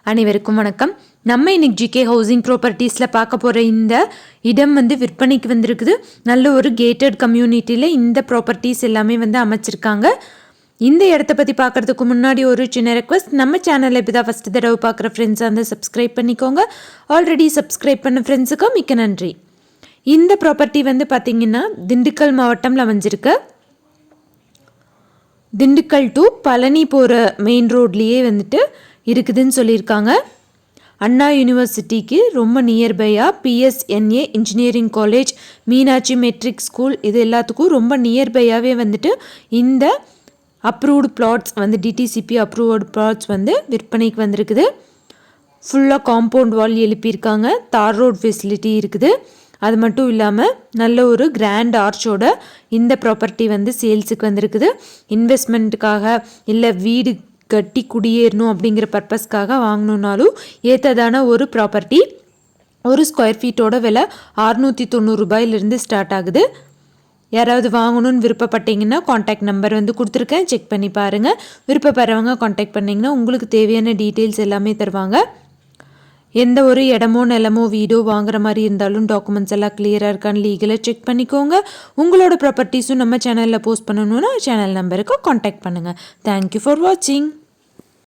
அனைவருக்கும் வணக்கம். நம்ம இன்னைக்கு ஜிகே ஹவுசிங் ப்ராப்பர்ட்டிஸில் பார்க்க போகிற இந்த இடம் விற்பனைக்கு வந்திருக்குது. நல்ல ஒரு கேட்டட் கம்யூனிட்டியில் இந்த ப்ராப்பர்ட்டிஸ் எல்லாமே அமைச்சிருக்காங்க. இந்த இடத்த பற்றி பார்க்குறதுக்கு முன்னாடி ஒரு சின்ன ரெக்வஸ்ட், நம்ம சேனலில் இப்போ தான் ஃபஸ்ட்டு தடவை பார்க்குற ஃப்ரெண்ட்ஸாக சப்ஸ்கிரைப் பண்ணிக்கோங்க. ஆல்ரெடி சப்ஸ்கிரைப் பண்ண ஃப்ரெண்ட்ஸுக்கும் மிக்க நன்றி. இந்த ப்ராப்பர்ட்டி பார்த்திங்கன்னா திண்டுக்கல் மாவட்டம்ல அமைஞ்சிருக்கு. திண்டுக்கல் டு பழனி போகிற மெயின் ரோட்லேயே இருக்குதுன்னு சொல்லியிருக்காங்க. அண்ணா யூனிவர்சிட்டிக்கு ரொம்ப நியர்பையாக PSNA engineering college, Meenakshi matric school, இது எல்லாத்துக்கும் ரொம்ப நியர்பையாகவே இந்த approved plots DTCP approved plots விற்பனைக்கு வந்திருக்குது. ஃபுல்லாக காம்பவுண்ட் வால் எழுப்பியிருக்காங்க. தார் ரோட் ஃபெசிலிட்டி இருக்குது. அது மட்டும் இல்லாமல் நல்ல ஒரு கிராண்ட் ஆர்ச்சோட இந்த ப்ராப்பர்ட்டி சேல்ஸுக்கு வந்திருக்குது. இன்வெஸ்ட்மெண்ட்டுக்காக இல்லை வீடு கட்டி குடியேறணும் அப்படிங்கிற பர்பஸ்க்காக வாங்கணுன்னாலும் ஏற்றதான ஒரு ப்ராப்பர்ட்டி. ஒரு ஸ்கொயர் ஃபீட்டோட விலை 690 ரூபாயிலிருந்து ஸ்டார்ட் ஆகுது. யாராவது வாங்கணும்னு விருப்பப்பட்டீங்கன்னா காண்டாக்ட் நம்பர் கொடுத்துருக்கேன், செக் பண்ணி பாருங்கள். விருப்பப்படுறவங்க காண்டாக்ட் பண்ணிங்கன்னா உங்களுக்கு தேவையான டீட்டெயில்ஸ் எல்லாமே தருவாங்க. எந்த ஒரு இடமோ நிலமோ வீடோ வாங்குற மாதிரி இருந்தாலும் டாக்குமெண்ட்ஸ் எல்லாம் கிளியராக இருக்கான்னு லீகலாக செக் பண்ணிக்கோங்க. உங்களோட ப்ராப்பர்ட்டிஸும் நம்ம சேனலில் போஸ்ட் பண்ணணுன்னா சேனல் நம்பருக்கு காண்டாக்ட் பண்ணுங்கள். தேங்க்யூ ஃபார் வாட்சிங்.